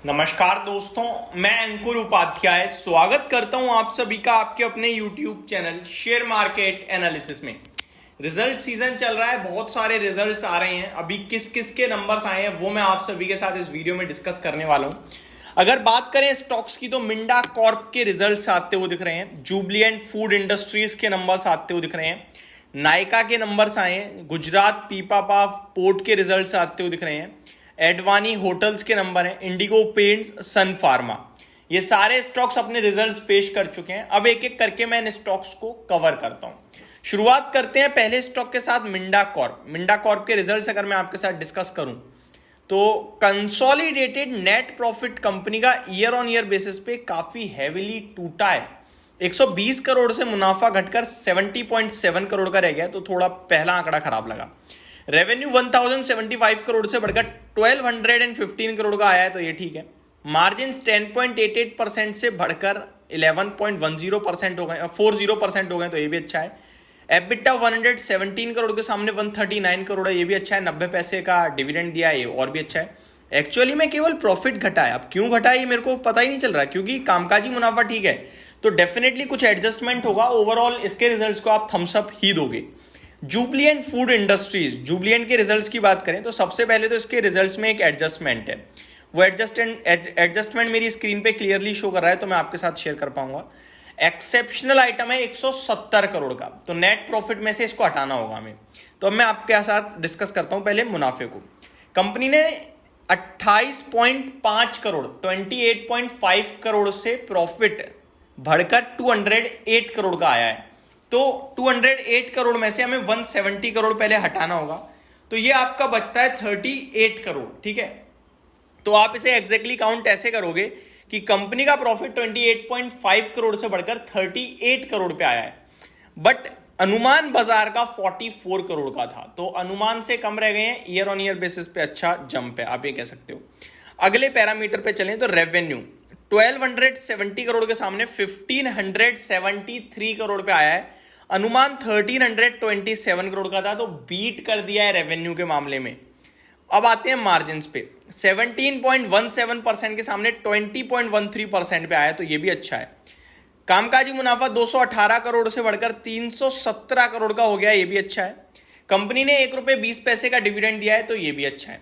नमस्कार दोस्तों, मैं अंकुर उपाध्याय स्वागत करता हूं आप सभी का आपके अपने YouTube channel share market analysis में। रिजल्ट सीजन चल रहा है, बहुत सारे रिजल्ट्स आ रहे हैं। अभी किस किस के नंबर्स आए हैं वो मैं आप सभी के साथ इस वीडियो में डिस्कस करने वाला हूं। अगर बात करें स्टॉक्स की तो मिंडा कॉर्प के रिजल्ट्स आते हुए दिख रहे हैं, जुबलिएंट फूड इंडस्ट्रीज के नंबर्स आते हुए दिख रहे हैं, नायका के नंबर्स आए हैं, गुजरात पीपापा पोर्ट के रिजल्ट्स आते हुए दिख रहे हैं, एडवानी होटल्स के नंबर हैं, इंडिगो पेंट्स, सन फार्मा। ये सारे स्टॉक्स अपने रिजल्ट्स पेश कर चुके हैं। अब एक एक करके मैं इन स्टॉक्स को कवर करता हूं। शुरुआत करते हैं पहले स्टॉक के साथ, मिंडा कॉर्प। मिंडा कॉर्प के रिजल्ट्स अगर मैं आपके साथ डिस्कस करूं तो कंसोलिडेटेड नेट प्रॉफिट कंपनी का ईयर ऑन ईयर बेसिस पे काफी हैविली टूटा है। 120 करोड़ से मुनाफा घटकर 70.7 करोड़ का रह गया, तो थोड़ा पहला आंकड़ा खराब लगा। रेवेन्यू 1075 करोड़ से बढ़कर 1215 करोड़ का आया है, तो ये ठीक है। मार्जिन 10.88% से बढ़कर 11.10% हो गए, 40% हो गए, तो ये भी अच्छा है। एबिटा 117 करोड़ के सामने 139 करोड़ है, ये भी अच्छा है। 90 पैसे का डिविडेंड दिया है, ये और भी अच्छा है। एक्चुअली में केवल प्रॉफिट घटा है। अब क्यों घटा है ये मेरे को पता ही नहीं चल रहा, क्योंकि कामकाजी मुनाफा ठीक है, तो डेफिनेटली कुछ एडजस्टमेंट होगा। ओवरऑल इसके रिजल्ट्स को आप थम्स अप ही दोगे। जुबलिएंट फूड इंडस्ट्रीज, जुबलिएंट के रिजल्ट्स की बात करें तो सबसे पहले तो इसके रिजल्ट्स में एक एडजस्टमेंट है। वो एडजस्टमेंट मेरी स्क्रीन पे क्लियरली शो कर रहा है, तो मैं आपके साथ शेयर कर पाऊंगा। एक्सेप्शनल आइटम है 170 करोड़ का, तो नेट प्रॉफिट में से इसको हटाना होगा हमें। तो अब मैं आपके साथ डिस्कस करता हूं पहले मुनाफे को। कंपनी ने 28.5 करोड़ 28.5 करोड़ से प्रॉफिट बढ़कर 208 करोड़ का आया है। तो 208 करोड़ में से हमें 170 करोड़ पहले हटाना होगा, तो ये आपका बचता है 38 करोड़। ठीक है, तो आप इसे एग्जैक्टली काउंट ऐसे करोगे कि कंपनी का प्रॉफिट 28.5 करोड़ से बढ़कर 38 करोड़ पे आया है, बट अनुमान बाजार का 44 करोड़ का था, तो अनुमान से कम रह गए हैं। ईयर ऑन ईयर बेसिस पे अच्छा जंप है, आप ये कह सकते हो। अगले पैरामीटर पे चलें तो रेवेन्यू 1270 करोड़ के सामने 1573 करोड़ पे आया है। अनुमान 1327 करोड़ का था, तो बीट कर दिया है रेवेन्यू के मामले में। अब आते हैं मार्जिन पे, 17.17% के सामने 20.13% पे आया, तो ये भी अच्छा है। कामकाजी मुनाफा 218 करोड़ से बढ़कर 317 करोड़ का हो गया, ये भी अच्छा है। कंपनी ने ₹1.20 का डिविडेंड दिया है, तो ये भी अच्छा है।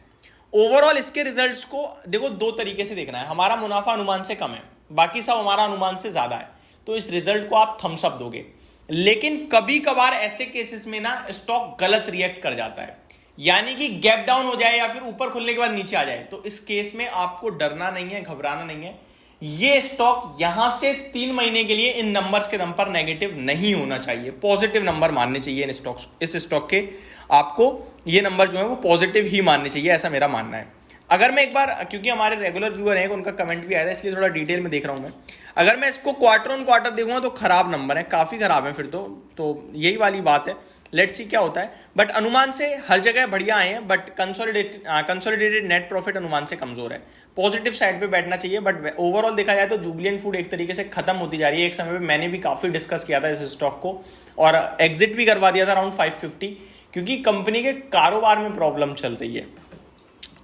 ओवरऑल इसके रिजल्ट्स को देखो दो तरीके से देखना है। हमारा मुनाफा अनुमान से कम है, बाकी सब हमारा अनुमान से ज्यादा है, तो इस रिजल्ट को आप थम्स अप दोगे। लेकिन कभी कभार ऐसे केसेस में ना स्टॉक गलत रिएक्ट कर जाता है, यानी कि गैप डाउन हो जाए या फिर ऊपर खुलने के बाद नीचे आ जाए, तो इस केस में आपको डरना नहीं है, घबराना नहीं है। ये स्टॉक यहां से 3 महीने के लिए इन नंबर्स के दम पर नेगेटिव नहीं होना चाहिए, पॉजिटिव नंबर मानने चाहिए इन स्टॉक्स, इस स्टॉक के आपको ये नंबर जो है वो पॉजिटिव ही मानने चाहिए, ऐसा मेरा मानना है। अगर मैं एक बार, क्योंकि हमारे रेगुलर व्यूअर हैं, उनका कमेंट भी आया था, इसलिए थोड़ा डिटेल में देख रहा हूं मैं। अगर मैं इसको क्वार्टर ऑन क्वार्टर देखूंगा तो खराब नंबर है, काफी खराब है फिर तो यही वाली बात है। लेट्स सी क्या होता है, बट अनुमान से हर जगह बढ़िया आए हैं, बट कंसोलिडेटेड नेट प्रॉफिट अनुमान से कमजोर है। पॉजिटिव साइड पे बैठना चाहिए, बट ओवरऑल देखा जाए तो जुबलिएंट फूड एक तरीके से खत्म होती जा रही है। एक समय पे मैंने भी काफी डिस्कस किया था इस स्टॉक को और एग्जिट भी करवा दिया था अराउंड 550, क्योंकि कंपनी के कारोबार में प्रॉब्लम चल रही है।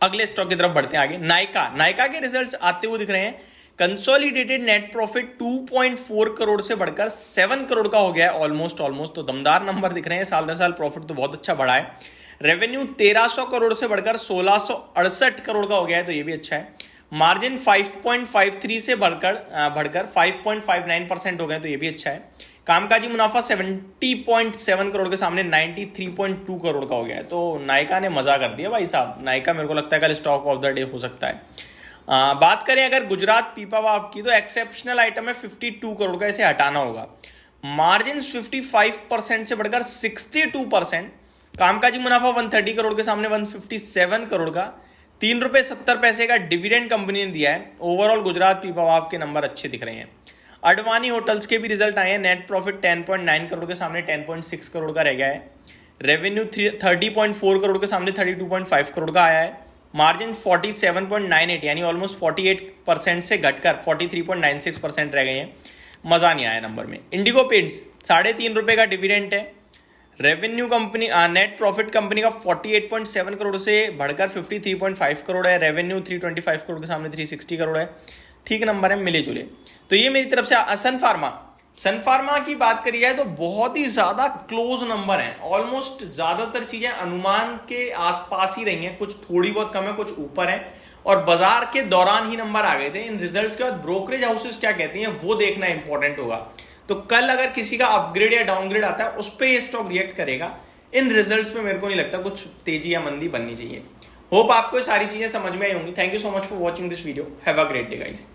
अगले स्टॉक की तरफ बढ़ते हैं आगे। नायका के रिजल्ट्स आते हुए दिख रहे हैं। कंसोलिडेटेड नेट प्रॉफिट 2.4 करोड़ से बढ़कर 7 करोड़ का हो गया है, ऑलमोस्ट, तो दमदार नंबर दिख रहे हैं। साल दर साल प्रॉफिट तो बहुत अच्छा बढ़ा है। रेवेन्यू 1300 करोड़ से बढ़कर 1668 करोड़ का हो गया है, तो ये भी अच्छा है। मार्जिन 5.53 से बढ़कर 5.59% हो गए, तो ये भी अच्छा है। कामकाजी मुनाफा 70.7 करोड़ के सामने 93.2 करोड़ का हो गया है, तो नायका ने मजा कर दिया भाई साहब। नायका मेरे को लगता है कल स्टॉक ऑफ द डे हो सकता है। बात करें अगर गुजरात पीपावाव की, तो एक्सेप्शनल आइटम है 52 करोड़ का, इसे हटाना होगा। मार्जिन 55% से बढ़कर 62%। कामकाजी मुनाफा 130 करोड़ के सामने 157 करोड़ का। ₹3.70 का डिविडेंड कंपनी ने दिया है। ओवरऑल गुजरात पीपावाव के नंबर अच्छे दिख रहे हैं। अडवाणी होटल्स के भी रिजल्ट आए हैं। नेट प्रॉफिट 10.9 करोड़ के सामने 10.6 करोड़ का रह गया है। रेवेन्यू 30.4 करोड़ के सामने 32.5 करोड़ का आया है। मार्जिन 47.98 यानी ऑलमोस्ट 48% से घटकर 43.96% रह गए हैं। मजा नहीं आया नंबर में। इंडिगो पेंट्स ₹3.5 का डिविडेंड है। Revenue company net profit company का 48.7 करोड़ से बढ़कर 53.5 करोड़ है। रेवेन्यू 325 करोड़ के सामने 360 करोड़ है। ठीक नंबर है, मिले जुले। तो ये मेरी तरफ से सन फार्मा की बात करी जाए तो बहुत ही ज्यादा क्लोज नंबर है। ऑलमोस्ट ज्यादातर चीजें अनुमान के आसपास ही रही हैं, कुछ थोड़ी बहुत कम है, कुछ ऊपर है, और बाजार के दौरान ही नंबर आ गए थे। इन रिजल्ट्स के बाद ब्रोकरेज हाउसेस क्या कहती हैं वो देखना इंपॉर्टेंट होगा। तो कल अगर किसी का अपग्रेड या डाउनग्रेड आता है उस पर ये स्टॉक रिएक्ट करेगा। इन रिजल्ट्स में मेरे को नहीं लगता कुछ तेजी या मंदी बननी चाहिए। होप आपको सारी चीजें समझ में आई होंगी। Thank you so much for watching this video. Have a great day guys.